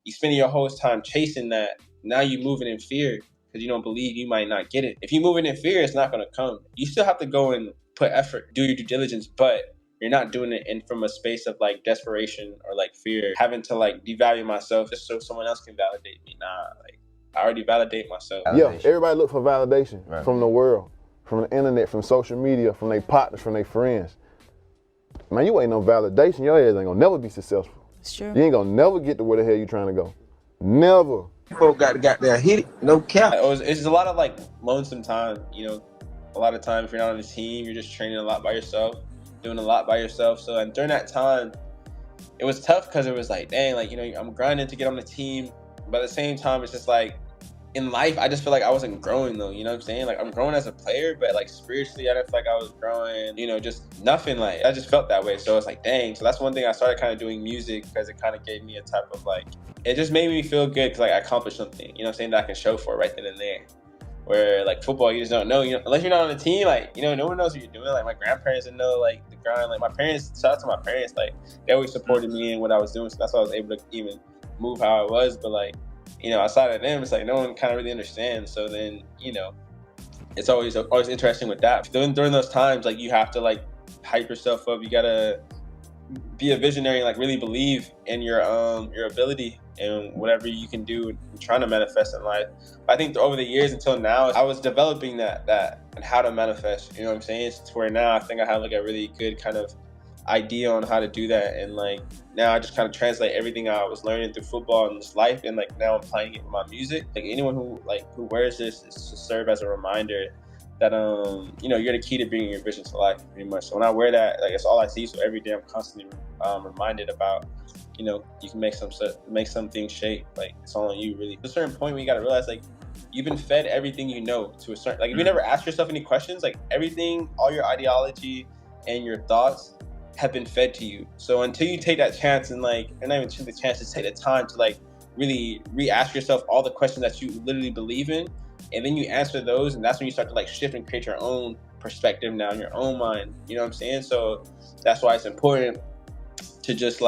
you spending your whole time chasing that. Now you moving in fear because you don't believe you might not get it. If you moving in fear, it's not going to come. You still have to go and put effort, do your due diligence, but you're not doing it in from a space of like desperation or like fear, having to like devalue myself just so someone else can validate me. Nah, like I already validate myself. Yeah, everybody look for validation from the world, from the internet, from social media, from their partners, from their friends. Man, you ain't no validation. Your ass ain't gonna never be successful. It's true. You ain't gonna never get to where the hell you trying to go. Never. Folk got there, hit it, no cap. It's a lot of like lonesome time, you know. A lot of times if you're not on a team, you're just training a lot by yourself, doing a lot by yourself. So, and during that time, it was tough because it was like, dang, like, you know, I'm grinding to get on the team. But at the same time, it's just like, in life, I just feel like I wasn't growing though, you know what I'm saying? Like I'm growing as a player, but like spiritually, I didn't feel like I was growing, you know, just nothing. Like I just felt that way. So it's like, dang. So that's one thing I started kind of doing music because it kind of gave me a type of like, it just made me feel good because like I accomplished something, you know what I'm saying, that I can show for right then and there. Where like football, you just don't know, you know, unless you're not on a team, like, you know, no one knows what you're doing. Like my grandparents didn't know like the grind. Like my parents, shout out to my parents, like they always supported me in what I was doing. So that's why I was able to even move how I was. But like, you know, outside of them, it's like no one kind of really understands. So then, you know, it's always interesting with that. During those times, like you have to like hype yourself up. You gotta be a visionary and like really believe in your ability and whatever you can do and trying to manifest in life. I think over the years until now, I was developing that and how to manifest. You know what I'm saying? To where now I think I have like a really good kind of idea on how to do that, and like now I just kind of translate everything I was learning through football and this life, and like now I'm applying it with my music. Like anyone who wears this is to serve as a reminder that you know, you're the key to bringing your vision to life, pretty much. So when I wear that, like it's all I see. So every day I'm constantly reminded about, you know, you can make something shape. Like it's all on you, really. At a certain point when you gotta realize like you've been fed everything you know to a certain, like if you never ask yourself any questions, like everything, all your ideology and your thoughts have been fed to you. So until you take that chance and like, and not even take the chance, to take the time to like really re-ask yourself all the questions that you literally believe in, and then you answer those, and that's when you start to like shift and create your own perspective now in your own mind. You know what I'm saying? So that's why it's important to just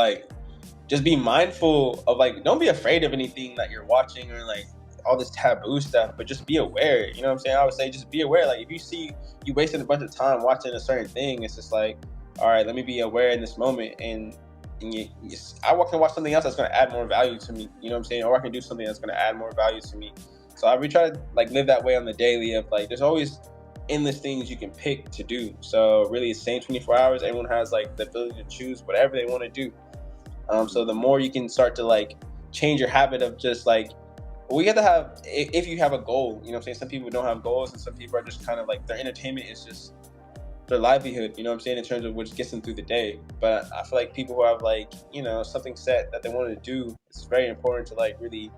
be mindful of like, don't be afraid of anything that you're watching or like all this taboo stuff, but just be aware. You know what I'm saying? I would say just be aware. Like if you see you wasting a bunch of time watching a certain thing, it's just like, all right, let me be aware in this moment, and I can watch something else that's going to add more value to me, you know what I'm saying? Or I can do something that's going to add more value to me. So I try to like live that way on the daily of like, there's always endless things you can pick to do. So really it's same 24 hours. Everyone has like the ability to choose whatever they want to do. So the more you can start to like change your habit of just like, we have to have, if you have a goal, you know what I'm saying? Some people don't have goals, and some people are just kind of like, their entertainment is just their livelihood, you know what I'm saying, in terms of what gets them through the day. But I feel like people who have like, you know, something set that they want to do, it's very important to like really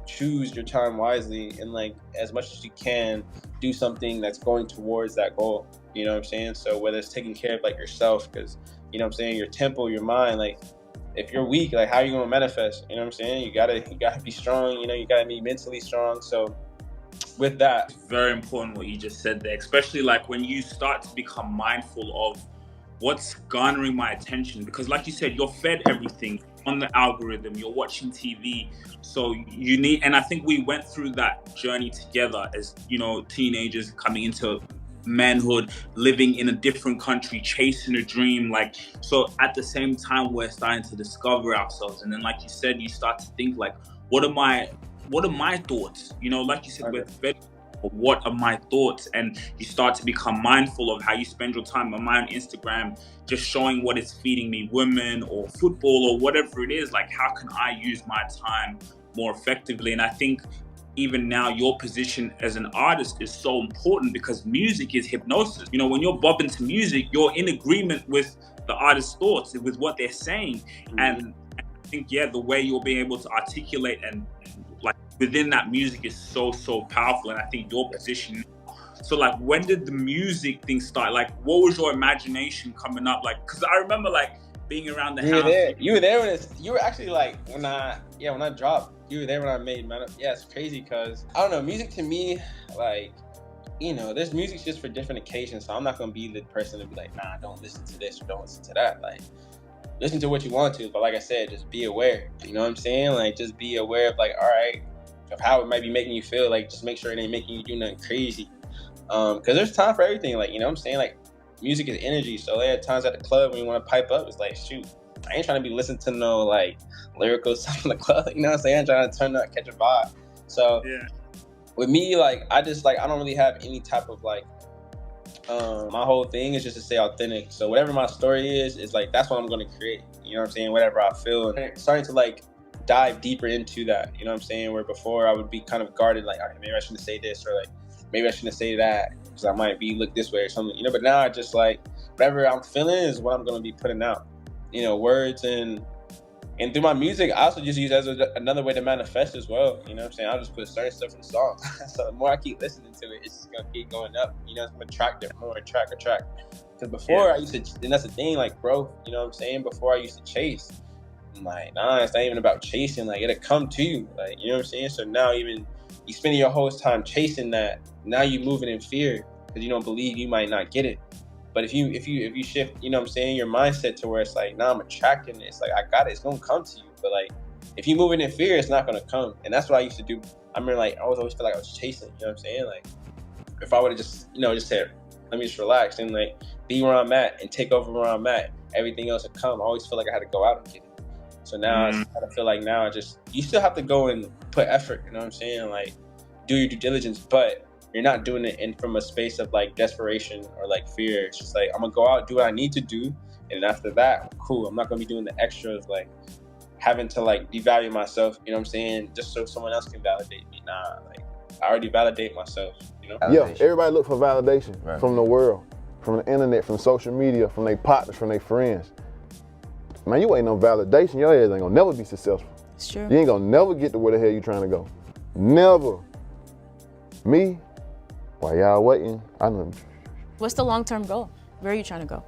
choose your time wisely and like as much as you can do something that's going towards that goal, you know what I'm saying? So whether it's taking care of like yourself, because you know what I'm saying, your temple, your mind, like if you're weak, like how are you going to manifest? You know what I'm saying? You gotta be strong, you know, you gotta be mentally strong. So with that, it's very important what you just said there, especially like when you start to become mindful of what's garnering my attention, because like you said, you're fed everything on the algorithm, you're watching TV, so you need, and I think we went through that journey together as, you know, teenagers coming into manhood, living in a different country, chasing a dream, like, so at the same time we're starting to discover ourselves, and then like you said, you start to think like, what are my thoughts? You know, like you said, we're fed, what are my thoughts? And you start to become mindful of how you spend your time. On my Instagram, just showing what is feeding me, women or football or whatever it is. Like, how can I use my time more effectively? And I think even now your position as an artist is so important, because music is hypnosis. You know, when you're bobbing to music, you're in agreement with the artist's thoughts, with what they're saying. Mm-hmm. And I think, yeah, the way you're being able to articulate and like within that music is so powerful. And I think your position. So like, when did the music thing start? Like, what was your imagination coming up? Like, because I remember like being around the house. You were there when you were actually like when I dropped. You were there when I made man. Yeah, it's crazy because I don't know, music to me, like, you know, there's music just for different occasions. So I'm not gonna be the person to be like, nah, don't listen to this or don't listen to that. Like, listen to what you want to, but like I said, just be aware. You know what I'm saying? Like, just be aware of like, all right, of how it might be making you feel. Like, just make sure it ain't making you do nothing crazy. Because there's time for everything. Like, you know what I'm saying? Like, music is energy. So there are times at the club when you want to pipe up. It's like, shoot, I ain't trying to be listening to no like lyrical stuff in the club. You know what I'm saying? I'm trying to turn up, catch a vibe. So Yeah. with me, like, I just like, I don't really have any type of like, my whole thing is just to stay authentic. So whatever my story is like, that's what I'm going to create. You know what I'm saying? Whatever I feel. And starting to like dive deeper into that. You know what I'm saying? Where before I would be kind of guarded, like, all right, maybe I shouldn't say this, or like, maybe I shouldn't say that because I might be looked this way or something, you know. But now I just like, whatever I'm feeling is what I'm going to be putting out, you know, words. And through my music, I also just use it as another way to manifest as well. You know what I'm saying? I'll just put certain stuff in the song. So the more I keep listening to it, it's just going to keep going up. You know, it's going to attract it more, attract. Because before I used to, and that's the thing, like, bro, you know what I'm saying? Before I used to chase. I'm like, nah, it's not even about chasing. Like, it'll come to you. Like, you know what I'm saying? So now even you spending your whole time chasing that, now you moving in fear because you don't believe you might not get it. But if you shift, you know what I'm saying, your mindset to where it's like, nah, I'm attracting it. It's like, I got it. It's going to come to you. But like, if you moving in fear, it's not going to come. And that's what I used to do. I remember, like, I always feel like I was chasing, you know what I'm saying? Like, if I would have just, you know, just said, let me just relax and like be where I'm at and take over where I'm at, everything else would come. I always feel like I had to go out and get it. So now I kind of feel like now you still have to go and put effort, you know what I'm saying? Like, do your due diligence, but you're not doing it from a space of like desperation or like fear. It's just like, I'm gonna go out, do what I need to do, and after that, cool. I'm not gonna be doing the extras, like having to like devalue myself, you know what I'm saying, just so someone else can validate me. Nah, like, I already validate myself, you know? Yeah, everybody look for validation from the world, from the internet, from social media, from their partners, from their friends. Man, you ain't no validation. Your ass ain't gonna never be successful. It's true. You ain't gonna never get to where the hell you trying to go. Never. Me, while y'all waiting, I know. What's the long-term goal? Where are you trying to go?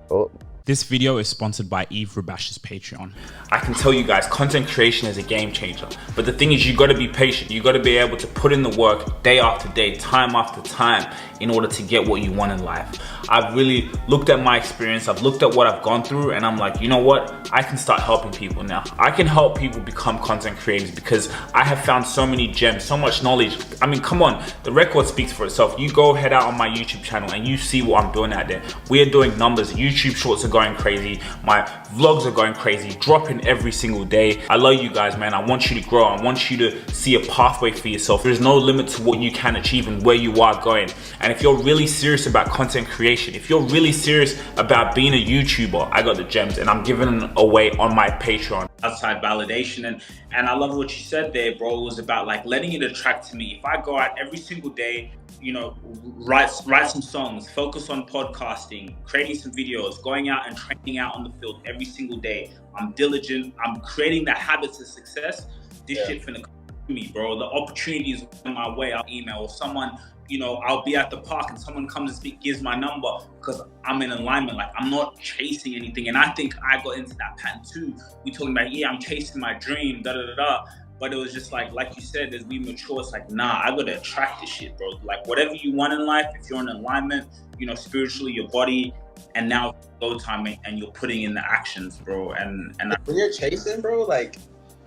Oh. This video is sponsored by Eve Rabash's Patreon. I can tell you guys, content creation is a game changer. But the thing is, you gotta be patient. You gotta be able to put in the work day after day, time after time, in order to get what you want in life. I've really looked at my experience, I've looked at what I've gone through, and I'm like, you know what? I can start helping people now. I can help people become content creators because I have found so many gems, so much knowledge. I mean, come on, the record speaks for itself. You go head out on my YouTube channel and you see what I'm doing out there. We are doing numbers. YouTube shorts are going crazy. My vlogs are going crazy, dropping every single day. I love you guys, man. I want you to grow. I want you to see a pathway for yourself. There's no limit to what you can achieve and where you are going. And if you're really serious about content creation, if you're really serious about being a YouTuber, I got the gems and I'm giving them away on my Patreon. Outside validation, and I love what you said there, bro. It was about like letting it attract to me. If I go out every single day, you know, write some songs, focus on podcasting, creating some videos, going out and training out on the field every single day. I'm diligent. I'm creating the habits of success. This shit finna come to me, bro. The opportunities on my way. I'll email someone. You know, I'll be at the park and someone comes and speak, gives my number because I'm in alignment. Like, I'm not chasing anything. And I think I got into that pattern too. We talking about, yeah, I'm chasing my dream, But it was just like you said, as we mature, it's like, nah, I gotta attract this shit, bro. Like, whatever you want in life, if you're in alignment, you know, spiritually, your body, and now go time and you're putting in the actions, bro. And when you're chasing, bro, like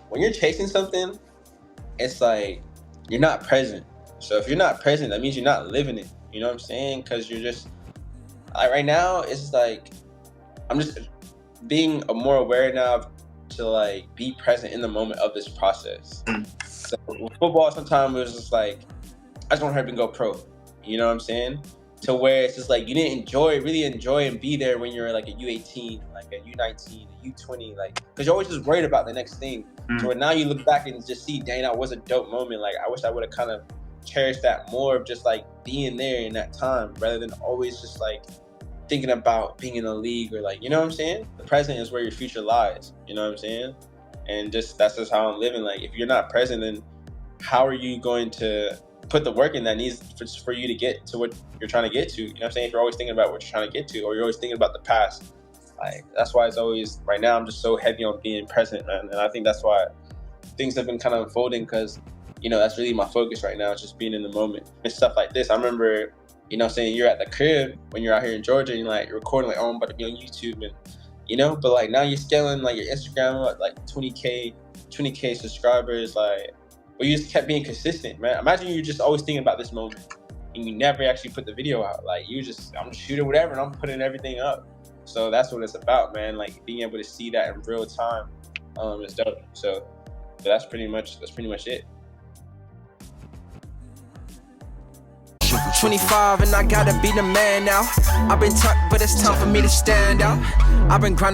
when you're chasing something, it's like you're not present. So if you're not present, that means you're not living it. You know what I'm saying? Because you're just like, right now, it's like I'm just being more aware now to like be present in the moment of this process. So with football, sometimes it was just like I just want to hurry and go pro. You know what I'm saying? To where it's just like you didn't really enjoy and be there when you're like a U18, like a U19, a U20, like because you're always just worried about the next thing. So where now you look back and just see, dang, that was a dope moment. Like I wish I would have kind of cherished that more of just like being there in that time rather than always just like thinking about being in the league or like, you know what I'm saying? The present is where your future lies, you know what I'm saying? And that's just how I'm living. Like if you're not present, then how are you going to put the work in that needs for you to get to what you're trying to get to? You know what I'm saying? If you're always thinking about what you're trying to get to, or you're always thinking about the past, like that's why it's always, right now I'm just so heavy on being present, man. And I think that's why things have been kind of unfolding, because you know, that's really my focus right now. It's just being in the moment and stuff like this. I remember, you know, saying you're at the crib when you're out here in Georgia and you're like recording like, oh, I'm about to be on YouTube and you know. But like now you're scaling like your Instagram at like 20k subscribers, like, but you just kept being consistent, man. Imagine you just always thinking about this moment and you never actually put the video out. Like you just, I'm shooting whatever and I'm putting everything up. So that's what it's about, man. Like being able to see that in real time, is dope. So that's pretty much it. 25 and I gotta be the man now. I've been tucked, but it's time for me to stand out. I've been grinding.